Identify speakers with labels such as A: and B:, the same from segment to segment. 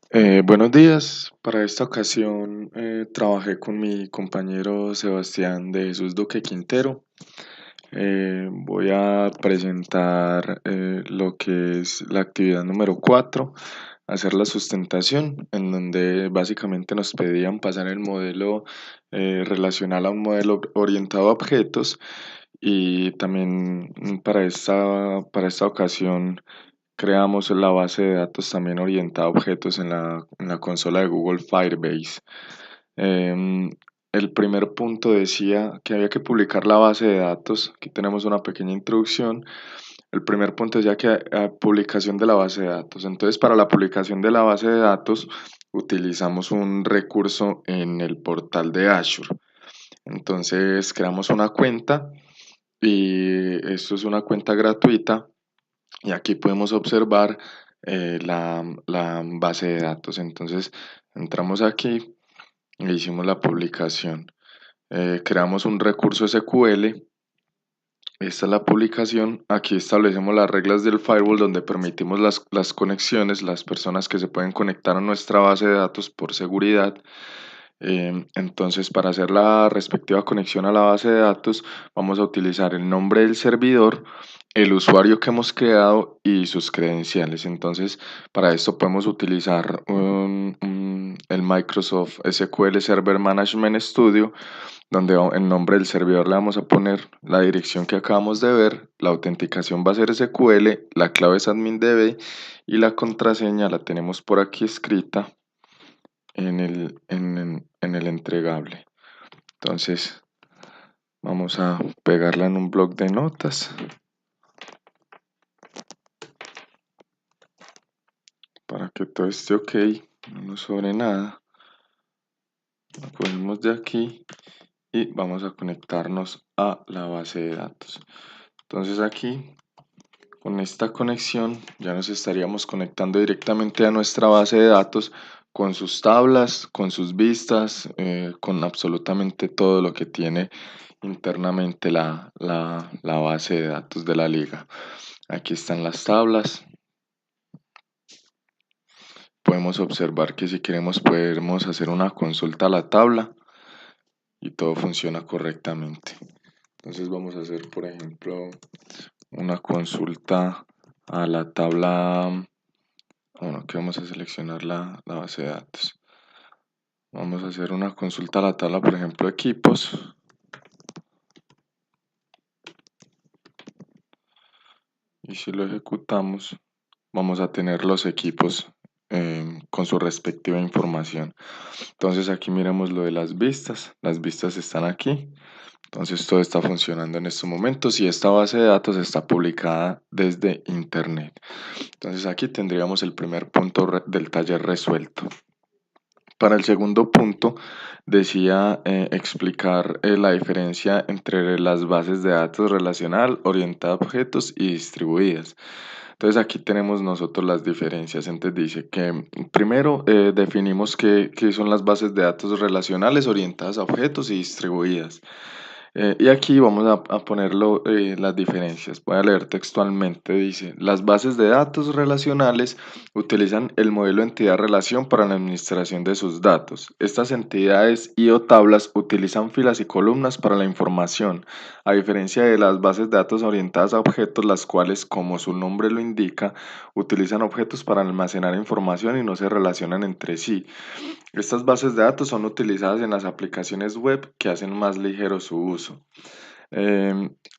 A: Buenos días. Para esta ocasión trabajé con mi compañero Sebastián de Jesús Duque Quintero. Voy a presentar lo que es la actividad número 4, hacer la sustentación, en donde básicamente nos pedían pasar el modelo relacional a un modelo orientado a objetos y también para esta ocasión creamos la base de datos también orientada a objetos en la consola de Google Firebase. Em, el primer punto decía que había que publicar la base de datos. Aquí tenemos una pequeña introducción. El primer punto decía que publicación de la base de datos. Entonces, para la publicación de la base de datos, utilizamos un recurso en el portal de Azure. Entonces, creamos una cuenta y esto es una cuenta gratuita y aquí podemos observar la base de datos. Entonces entramos aquí e hicimos la publicación. Creamos un recurso SQL. Esta es la publicación. Aquí establecemos las reglas del firewall donde permitimos las conexiones, las personas que se pueden conectar a nuestra base de datos por seguridad. Entonces, para hacer la respectiva conexión a la base de datos, vamos a utilizar el nombre del servidor, el usuario que hemos creado y sus credenciales. Entonces, para esto podemos utilizar el Microsoft SQL Server Management Studio, donde el nombre del servidor le vamos a poner la dirección que acabamos de ver, la autenticación va a ser SQL, la clave es admin.db y la contraseña la tenemos por aquí escrita en el entregable. Entonces vamos a pegarla en un bloc de notas para que todo esté ok, no nos sobre nada. Lo cogemos de aquí y vamos a conectarnos a la base de datos. Entonces aquí con esta conexión ya nos estaríamos conectando directamente a nuestra base de datos con sus tablas, con sus vistas, con absolutamente todo lo que tiene internamente la base de datos de la liga. Aquí están las tablas. Podemos observar que si queremos podemos hacer una consulta a la tabla y todo funciona correctamente. Entonces vamos a hacer, por ejemplo, una consulta a la tabla. Bueno, aquí vamos a seleccionar la base de datos. Vamos a hacer una consulta a la tabla, por ejemplo, equipos. Y si lo ejecutamos, vamos a tener los equipos con su respectiva información. Entonces aquí miremos lo de las vistas. Las vistas están aquí. Entonces todo está funcionando en estos momentos y esta base de datos está publicada desde internet. Entonces aquí tendríamos el primer punto del taller resuelto. Para el segundo punto, decía explicar la diferencia entre las bases de datos relacional, orientada a objetos y distribuidas. Entonces aquí tenemos nosotros las diferencias. Entonces dice que primero definimos qué son las bases de datos relacionales orientadas a objetos y distribuidas. Y aquí vamos a ponerlo las diferencias. Voy a leer textualmente. Dice, las bases de datos relacionales utilizan el modelo entidad-relación para la administración de sus datos. Estas entidades y o tablas utilizan filas y columnas para la información, a diferencia de las bases de datos orientadas a objetos, las cuales, como su nombre lo indica, utilizan objetos para almacenar información y no se relacionan entre sí. Estas bases de datos son utilizadas en las aplicaciones web que hacen más ligero su uso.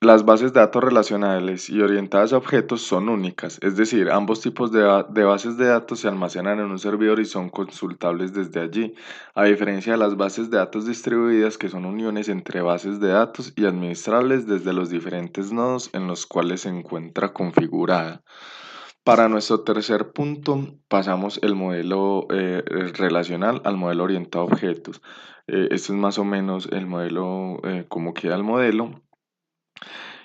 A: Las bases de datos relacionales y orientadas a objetos son únicas, es decir, ambos tipos de bases de datos se almacenan en un servidor y son consultables desde allí, a diferencia de las bases de datos distribuidas que son uniones entre bases de datos y administrables desde los diferentes nodos en los cuales se encuentra configurada. Para nuestro tercer punto, pasamos el modelo relacional al modelo orientado a objetos. Este es más o menos el modelo, cómo queda el modelo.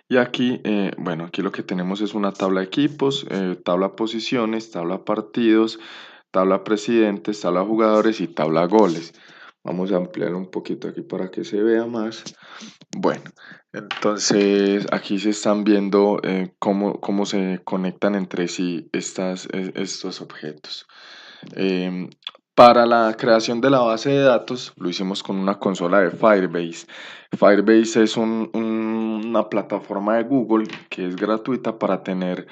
A: Y aquí, bueno, aquí lo que tenemos es una tabla de equipos, tabla posiciones, tabla partidos, tabla presidentes, tabla jugadores y tabla goles. Vamos a ampliar un poquito aquí para que se vea más. Bueno, entonces aquí se están viendo cómo se conectan entre sí estos objetos. Em, para la creación de la base de datos lo hicimos con una consola de Firebase. Firebase es una plataforma de Google que es gratuita para tener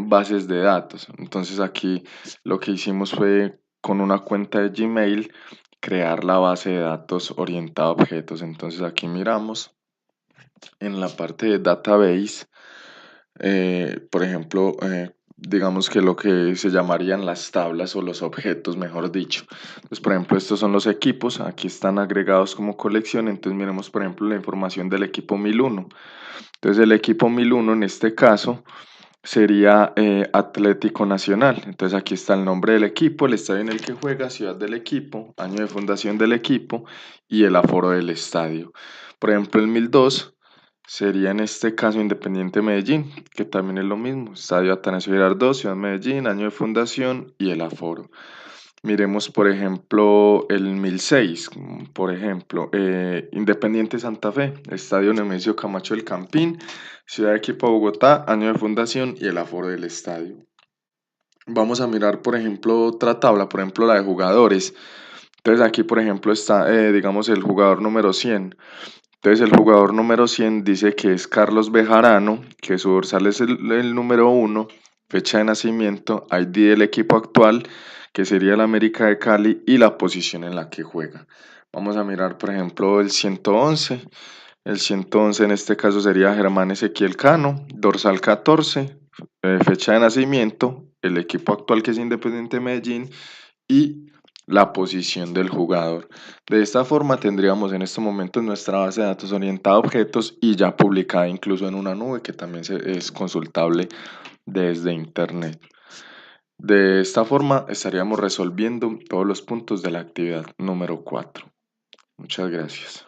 A: bases de datos. Entonces aquí lo que hicimos fue con una cuenta de Gmail crear la base de datos orientada a objetos. Entonces aquí miramos en la parte de database, por ejemplo, digamos que lo que se llamarían las tablas o los objetos, mejor dicho. Entonces, por ejemplo, estos son los equipos, aquí están agregados como colección. Entonces miremos, por ejemplo, la información del equipo 1001. Entonces el equipo 1001 en este caso sería Atlético Nacional. Entonces aquí está el nombre del equipo, el estadio en el que juega, ciudad del equipo, año de fundación del equipo y el aforo del estadio. Por ejemplo, el 1002 sería en este caso Independiente Medellín, que también es lo mismo, estadio Atanasio Girardot, ciudad Medellín, año de fundación y el aforo. Miremos, por ejemplo, el 1006, por ejemplo, Independiente Santa Fe, Estadio Nemesio Camacho del Campín, Ciudad de Equipo Bogotá, año de fundación y el aforo del estadio. Vamos a mirar, por ejemplo, otra tabla, por ejemplo, la de jugadores. Entonces aquí, por ejemplo, está, digamos, el jugador número 100. Entonces el jugador número 100 dice que es Carlos Bejarano, que su dorsal es el número 1, fecha de nacimiento, ID del equipo actual, que sería el América de Cali, y la posición en la que juega. Vamos a mirar, por ejemplo, el 111. El 111 en este caso sería Germán Ezequiel Cano, dorsal 14, fecha de nacimiento, el equipo actual que es Independiente Medellín y la posición del jugador. De esta forma tendríamos en este momento nuestra base de datos orientada a objetos y ya publicada incluso en una nube que también es consultable desde internet. De esta forma estaríamos resolviendo todos los puntos de la actividad número 4. Muchas gracias.